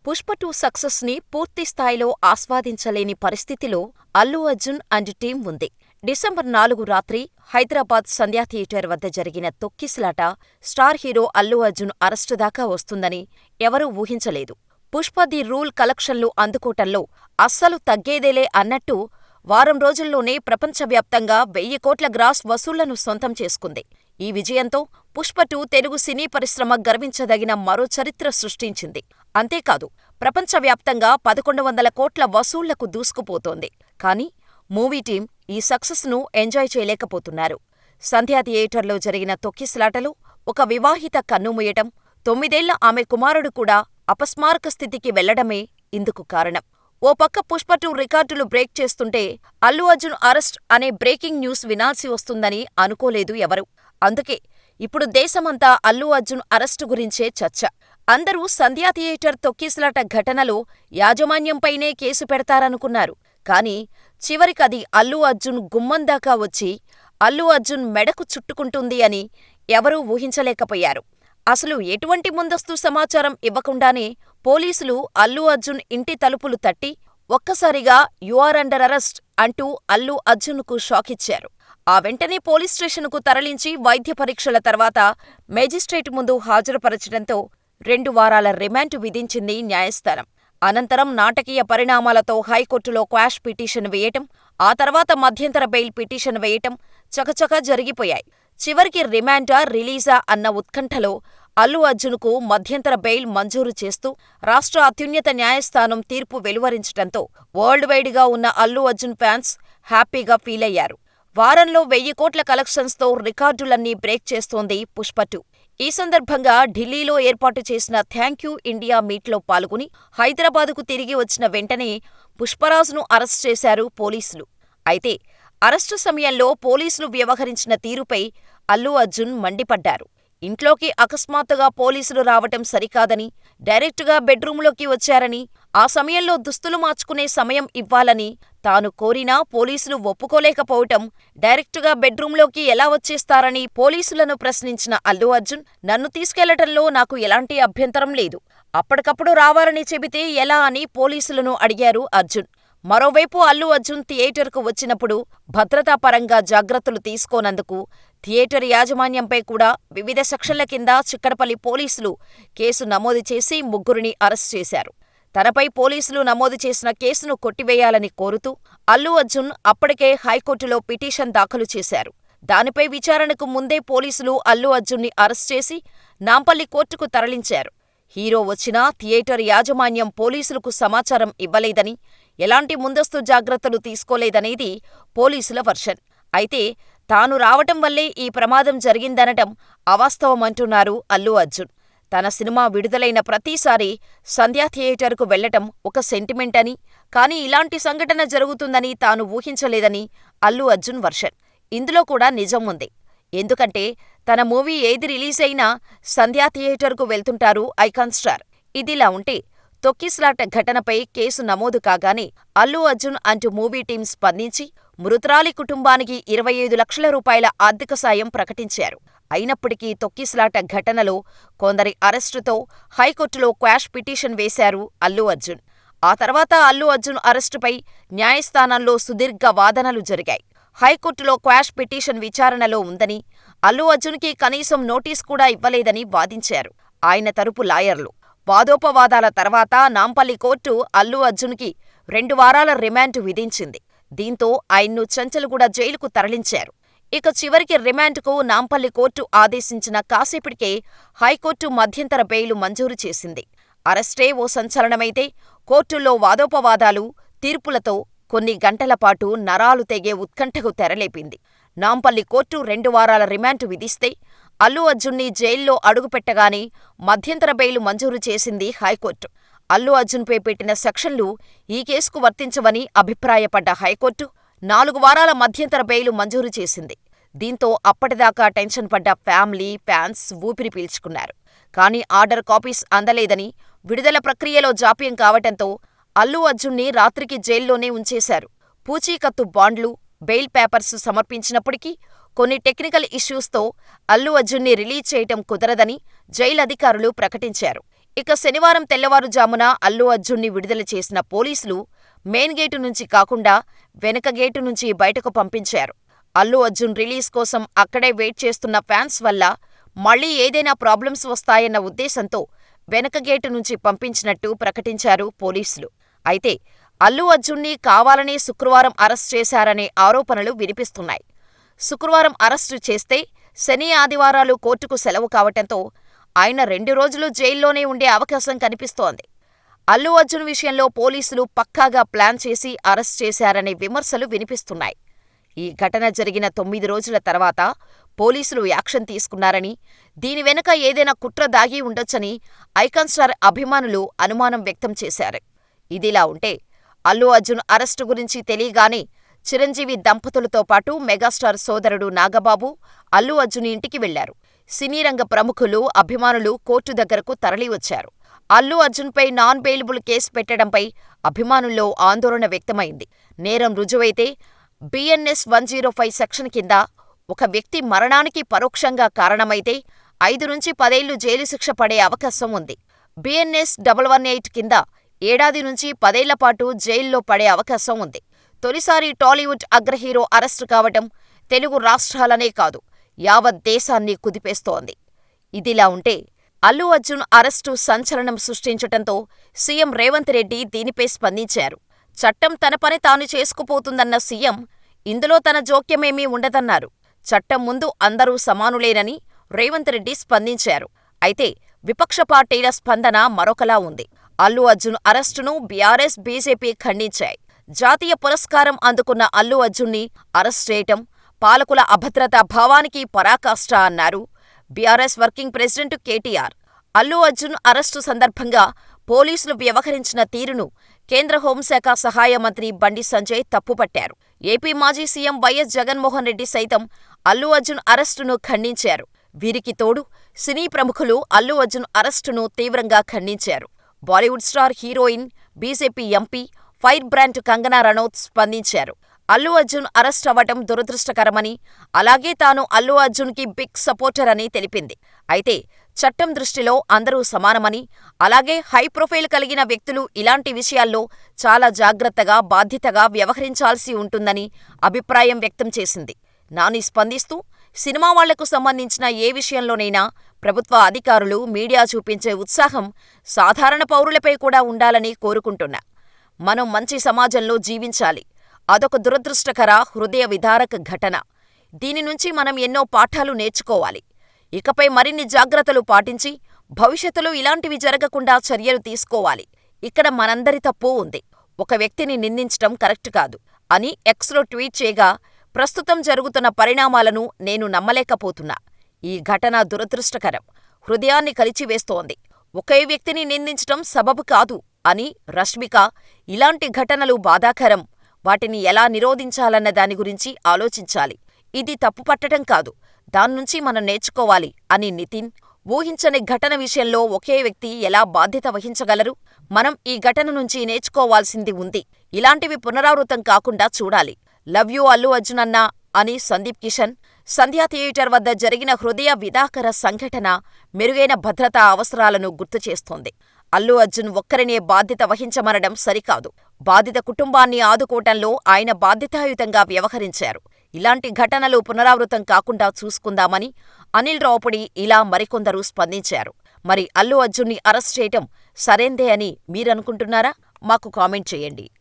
Pushpa 2 success ని పూర్తిస్థాయిలో ఆస్వాదించలేని పరిస్థితిలో అల్లు అర్జున్ అండ్ టీం ఉంది. డిసెంబర్ 4 రాత్రి హైదరాబాద్ సంధ్యా థియేటర్ వద్ద జరిగిన తొక్కిసలాట star hero Allu Arjun arrest దాకా వస్తుందని ఎవరూ ఊహించలేదు. పుష్ప ది రూల్ కలెక్షన్లు అందుకోటంలో అస్సలు తగ్గేదేలే అన్నట్టు వారం రోజుల్లోనే ప్రపంచవ్యాప్తంగా 1000 కోట్ల గ్రాస్ వసూళ్లను సొంతం చేసుకుంది. ఈ విజయంతో పుష్ప 2 తెలుగు సినీ పరిశ్రమ గర్వించదగిన మరో చరిత్ర సృష్టించింది. అంతేకాదు, ప్రపంచవ్యాప్తంగా 1100 కోట్ల వసూళ్లకు దూసుకుపోతోంది. కానీ మూవీ టీం ఈ సక్సెస్ ను ఎంజాయ్ చేయలేకపోతున్నారు. సంధ్యా థియేటర్లో జరిగిన తొక్కిసలాటలో ఒక వివాహిత కన్నుమూయటం, 9ఏళ్ల ఆమె కుమారుడు కూడా అపస్మారక స్థితికి వెళ్లడమే ఇందుకు కారణం. ఓ పక్క పుష్ప 2 రికార్డులు బ్రేక్ చేస్తుంటే అల్లు అర్జున్ అరెస్ట్ అనే బ్రేకింగ్ న్యూస్ వినాల్సి వస్తుందని అనుకోలేదు ఎవరూ. అందుకే ఇప్పుడు దేశమంతా అల్లు అర్జున్ అరెస్టు గురించే చర్చ. అందరూ సంధ్యా థియేటర్ తొక్కిసలాట ఘటనలో యాజమాన్యంపైనే కేసు పెడతారనుకున్నారు. కానీ చివరికది అల్లు అర్జున్ గుమ్మం దాకా వచ్చి అల్లు అర్జున్ మెడకు చుట్టుకుంటుంది అని ఎవరూ ఊహించలేకపోయారు. అసలు ఎటువంటి ముందస్తు సమాచారం ఇవ్వకుండానే పోలీసులు అల్లు అర్జున్ ఇంటి తలుపులు తట్టి ఒక్కసారిగా "యు ఆర్ అండర్ అరెస్ట్" అంటూ అల్లు అర్జున్కు షాకిచ్చారు. ఆ వెంటనే పోలీస్ స్టేషనుకు తరలించి వైద్య పరీక్షల తర్వాత మేజిస్ట్రేట్ ముందు హాజరుపరచడంతో 2 వారాల రిమాండ్ విధించింది న్యాయస్థానం. అనంతరం నాటకీయ పరిణామాలతో హైకోర్టులో క్వాష్ పిటిషన్ వేయటం, ఆ తర్వాత మధ్యంతర బెయిల్ పిటిషన్ వేయటం చకచకా జరిగిపోయాయి. చివరికి రిమాండా, రిలీజా అన్న ఉత్కంఠలో అల్లు అర్జున్కు మధ్యంతర బెయిల్ మంజూరు చేస్తూ రాష్ట్ర అత్యున్నత న్యాయస్థానం తీర్పు వెలువరించటంతో వరల్డ్ వైడ్ గా ఉన్న అల్లు అర్జున్ ఫ్యాన్స్ హ్యాపీగా ఫీలయ్యారు. వారంలో 1000 కోట్ల కలెక్షన్స్తో రికార్డులన్నీ బ్రేక్ చేస్తోంది పుష్ప 2. ఈ సందర్భంగా ఢిల్లీలో ఏర్పాటు చేసిన థ్యాంక్యూ ఇండియా మీట్లో పాల్గొని హైదరాబాదుకు తిరిగి వచ్చిన వెంటనే పుష్పరాజును అరెస్ట్ చేశారు పోలీసులు. అయితే అరెస్టు సమయంలో పోలీసులు వ్యవహరించిన తీరుపై అల్లు అర్జున్ మండిపడ్డారు. ఇంట్లోకి అకస్మాత్తుగా పోలీసులు రావటం సరికాదని, డైరెక్టుగా బెడ్రూంలోకి వచ్చారని, ఆ సమయంలో దుస్తులు మార్చుకునే సమయం ఇవ్వాలని తాను కోరినా పోలీసులు ఒప్పుకోలేకపోవటం, డైరెక్టుగా బెడ్రూంలోకి ఎలా వచ్చేస్తారని పోలీసులను ప్రశ్నించిన అల్లు అర్జున్, "నన్ను తీసుకెళ్లటంలో నాకు ఎలాంటి అభ్యంతరం లేదు. అప్పటికప్పుడు రావాలని చెబితే ఎలా" అని పోలీసులను అడిగారు అర్జున్. మరోవైపు అల్లు అర్జున్ థియేటర్కు వచ్చినప్పుడు భద్రతాపరంగా జాగ్రత్తలు తీసుకోనందుకు థియేటర్ యాజమాన్యంపై కూడా వివిధ సెక్షన్ల కింద చిక్కడపల్లి పోలీసులు కేసు నమోదు చేసి 3 అరెస్ట్ చేశారు. తనపై పోలీసులు నమోదు చేసిన కేసును కొట్టివేయాలని కోరుతూ అల్లు అర్జున్ అప్పటికే హైకోర్టులో పిటిషన్ దాఖలు చేశారు. దానిపై విచారణకు ముందే పోలీసులు అల్లు అర్జున్ని అరెస్ట్ చేసి నాంపల్లి కోర్టుకు తరలించారు. హీరో వచ్చినా థియేటర్ యాజమాన్యం పోలీసులకు సమాచారం ఇవ్వలేదని, ఎలాంటి ముందస్తు జాగ్రత్తలు తీసుకోలేదనేది పోలీసుల వర్షన్. అయితే తాను రావటం వల్లే ఈ ప్రమాదం జరిగిందనటం అవాస్తవమంటున్నారు అల్లు అర్జున్. తన సినిమా విడుదలైన ప్రతిసారీ సంధ్యా థియేటర్కు వెళ్లటం ఒక సెంటిమెంట్ అని, కానీ ఇలాంటి సంఘటన జరుగుతుందని తాను ఊహించలేదని అల్లు అర్జున్ వర్షన్. ఇందులో కూడా నిజం ఉంది. ఎందుకంటే తన మూవీ ఏది రిలీజైనా సంధ్యా థియేటర్కు వెళ్తుంటారు ఐకాన్ స్టార్. ఇదిలా ఉంటే తొక్కిసలాట ఘటనపై కేసు నమోదు కాగానే Allu Arjun and movie team స్పందించి మృతురాలి కుటుంబానికి 25 లక్షల రూపాయల ఆర్థిక సాయం ప్రకటించారు. అయినప్పటికీ తొక్కిసలాట ఘటనలో కొందరి అరెస్టుతో హైకోర్టులో క్వాష్ పిటిషన్ వేశారు అల్లు అర్జున్. ఆ తర్వాత అల్లు అర్జున్ అరెస్టుపై న్యాయస్థానంలో సుదీర్ఘ వాదనలు జరిగాయి. హైకోర్టులో క్వాష్ పిటిషన్ విచారణలో ఉందని, అల్లు అర్జున్కి కనీసం నోటీస్ కూడా ఇవ్వలేదని వాదించారు ఆయన తరపు లాయర్లు. వాదోపవాదాల తర్వాత నాంపల్లి కోర్టు అల్లు అర్జున్కి 2 వారాల రిమాండ్ విధించింది. దీంతో ఆయన్ను చంచల్గూడ జైలుకు తరలించారు. ఇక చివరికి రిమాండ్కు నాంపల్లి కోర్టు ఆదేశించిన కాసేపటికే హైకోర్టు మధ్యంతర బెయిల్ మంజూరు చేసింది. అరెస్టే ఓ సంచలనమైతే కోర్టుల్లో వాదోపవాదాలు, తీర్పులతో కొన్ని గంటలపాటు నరాలు తెగే ఉత్కంఠకు తెరలేపింది. నాంపల్లి కోర్టు 2 వారాల రిమాండ్ విధిస్తే అల్లు అర్జున్ని జైల్లో అడుగుపెట్టగానే మధ్యంతర బెయిల్ మంజూరు చేసింది హైకోర్టు. అల్లు అర్జున్పై పెట్టిన సెక్షన్లు ఈ కేసుకు వర్తించవని అభిప్రాయపడ్డ హైకోర్టు 4 వారాల మధ్యంతర బెయిల్ మంజూరు చేసింది. దీంతో అప్పటిదాకా టెన్షన్ పడ్డ ఫ్యామిలీ, ఫ్యాన్స్ ఊపిరి పీల్చుకున్నారు. కానీ ఆర్డర్ కాపీస్ అందలేదని, విడుదల ప్రక్రియలో జాప్యం కావటంతో అల్లు అర్జున్ని రాత్రికి జైల్లోనే ఉంచేశారు. పూచీకత్తు బాండ్లు, బెయిల్ పేపర్స్ సమర్పించినప్పటికీ కొన్ని టెక్నికల్ ఇష్యూస్తో అల్లు అర్జున్ని రిలీజ్ చేయటం కుదరదని జైలు అధికారులు ప్రకటించారు. ఇక శనివారం తెల్లవారుజామున అల్లు అర్జున్ని విడుదల చేసిన పోలీసులు మెయిన్ గేటు నుంచి కాకుండా వెనక గేటు నుంచి బయటకు పంపించారు. అల్లు అర్జున్ రిలీజ్ కోసం అక్కడే వెయిట్ చేస్తున్న ఫ్యాన్స్ వల్ల మళ్లీ ఏదైనా ప్రాబ్లమ్స్ వస్తాయన్న ఉద్దేశంతో వెనక గేటు నుంచి పంపించినట్టు ప్రకటించారు పోలీసులు. అయితే అల్లు అర్జున్ని కావాలనే శుక్రవారం అరెస్ట్ చేశారనే ఆరోపణలు వినిపిస్తున్నాయి. శుక్రవారం అరెస్టు చేస్తే శని, ఆదివారాలు కోర్టుకు సెలవు కావటంతో ఆయన 2 రోజులు జైల్లోనే ఉండే అవకాశం కనిపిస్తోంది. అల్లు అర్జున్ విషయంలో పోలీసులు పక్కాగా ప్లాన్ చేసి అరెస్ట్ చేశారనే విమర్శలు వినిపిస్తున్నాయి. ఈ ఘటన జరిగిన 9 రోజుల తర్వాత పోలీసులు యాక్షన్ తీసుకున్నారని, దీని వెనుక ఏదైనా కుట్ర దాగి ఉండొచ్చని ఐకాన్ స్టార్ అభిమానులు అనుమానం వ్యక్తం చేశారు. ఇదిలా ఉంటే అల్లు అర్జున్ అరెస్టు గురించి తెలియగానే చిరంజీవి దంపతులతో పాటు మెగాస్టార్ సోదరుడు నాగబాబు అల్లు అర్జున్ ఇంటికి వెళ్లారు. సినీ రంగ ప్రముఖులు, అభిమానులు కోర్టు దగ్గరకు తరలివచ్చారు. అల్లు అర్జున్పై నాన్ బెయిలబుల్ కేసు పెట్టడంపై అభిమానుల్లో ఆందోళన వ్యక్తమైంది. నేరం రుజువైతే బిఎన్ఎస్ 105 సెక్షన్ కింద ఒక వ్యక్తి మరణానికి పరోక్షంగా కారణమైతే 5 నుంచి 10 ఏళ్లు జైలు శిక్ష పడే అవకాశం ఉంది. బిఎన్ఎస్ 118 కింద ఏడాది నుంచి 10 ఏళ్ల పాటు జైల్లో పడే అవకాశం ఉంది. తొలిసారి టాలీవుడ్ అగ్రహీరో అరెస్టు కావటం తెలుగు రాష్ట్రాలనే కాదు, యావత్ దేశాన్ని కుదిపేస్తోంది. ఇదిలా ఉంటే అల్లు అర్జున్ అరెస్టు సంచలనం సృష్టించటంతో సీఎం రేవంత్ రెడ్డి దీనిపై స్పందించారు. చట్టం తన పని తాను చేసుకుపోతుందన్న సీఎం ఇందులో తన జోక్యమేమీ ఉండదన్నారు. చట్టం ముందు అందరూ సమానులేనని రేవంత్ రెడ్డి స్పందించారు. అయితే విపక్ష పార్టీల స్పందన మరొకలా ఉంది. అల్లు అర్జున్ అరెస్టును బీఆర్ఎస్, బీజేపీ ఖండించాయి. జాతీయ పురస్కారం అందుకున్న అల్లు అర్జున్ని అరెస్ట్ చేయటం పాలకుల అభద్రతా భావానికి పరాకాష్ఠ అన్నారు BRS working president KTR. Allu Arjun arrest సందర్భంగా పోలీసులు వ్యవహరించిన తీరును కేంద్ర హోంశాఖ సహాయ మంత్రి బండి సంజయ్ తప్పుపట్టారు. ఏపీ మాజీ సీఎం వైఎస్ జగన్మోహన్ రెడ్డి సైతం అల్లు అర్జున్ అరెస్టును ఖండించారు. వీరికి తోడు సినీ ప్రముఖులు అల్లు అర్జున్ అరెస్టును తీవ్రంగా ఖండించారు. Bollywood star heroine, BJP MP, fire brand Kangana Ranaut స్పందించారు. అల్లు అర్జున్ అరెస్ట్ అవ్వటం దురదృష్టకరమని, అలాగే తాను అల్లు అర్జున్కి బిగ్ సపోర్టర్ అని తెలిపింది. అయితే చట్టం దృష్టిలో అందరూ సమానమని, అలాగే హై ప్రొఫైల్ కలిగిన వ్యక్తులు ఇలాంటి విషయాల్లో చాలా జాగ్రత్తగా, బాధ్యతగా వ్యవహరించాల్సి ఉంటుందని అభిప్రాయం వ్యక్తం చేసింది. నాని స్పందిస్తూ, సినిమా వాళ్లకు సంబంధించిన ఏ విషయంలోనైనా ప్రభుత్వ అధికారులు, మీడియా చూపించే ఉత్సాహం సాధారణ పౌరులపై కూడా ఉండాలని కోరుకుంటున్నా. మనం మంచి సమాజంలో జీవించాలి. అదొక దురదృష్టకర, హృదయ విదారక ఘటన. దీని నుంచి మనం ఎన్నో పాఠాలు నేర్చుకోవాలి. ఇకపై మరిన్ని జాగ్రత్తలు పాటించి భవిష్యత్తులో ఇలాంటివి జరగకుండా చర్యలు తీసుకోవాలి. ఇక్కడ మనందరి తప్పూ ఉంది. ఒక వ్యక్తిని నిందించటం కరెక్ట్ కాదు అని ఎక్స్లో ట్వీట్ చేయగా, ప్రస్తుతం జరుగుతున్న పరిణామాలను నేను నమ్మలేకపోతున్నా. ఈ ఘటన దురదృష్టకరం, హృదయాన్ని కలిచివేస్తోంది. ఒకే వ్యక్తిని నిందించటం సబబు కాదు అని రష్మిక, ఇలాంటి ఘటనలు బాధాకరం, వాటిని ఎలా నిరోధించాలన్న దాని గురించి ఆలోచించాలి. ఇది తప్పుపట్టటం కాదు, దాన్నుంచి మనం నేర్చుకోవాలి అని నితిన్, ఊహించని ఘటన విషయంలో ఒకే వ్యక్తి ఎలా బాధ్యత వహించగలరు? మనం ఈ ఘటన నుంచి నేర్చుకోవాల్సింది ఉంది. ఇలాంటివి పునరావృతం కాకుండా చూడాలి. లవ్ యూ అల్లు అర్జున్ అన్నా అని సందీప్ కిషన్, సంధ్యా థియేటర్ వద్ద జరిగిన హృదయ విదాకర సంఘటన మెరుగైన భద్రతా అవసరాలను గుర్తుచేస్తోంది. అల్లు అర్జున్ ఒక్కరినే బాధ్యత వహించమనడం సరికాదు. బాధిత కుటుంబాన్ని ఆదుకోవటంలో ఆయన బాధ్యతాయుతంగా వ్యవహరించారు. ఇలాంటి ఘటనలు పునరావృతం కాకుండా చూసుకుందామని అనిల్ రావుపుడి, ఇలా మరికొందరు స్పందించారు. మరి అల్లు అర్జున్ని అరెస్ట్ చేయటం సరైందే అని మీరనుకుంటున్నారా? మాకు కామెంట్ చేయండి.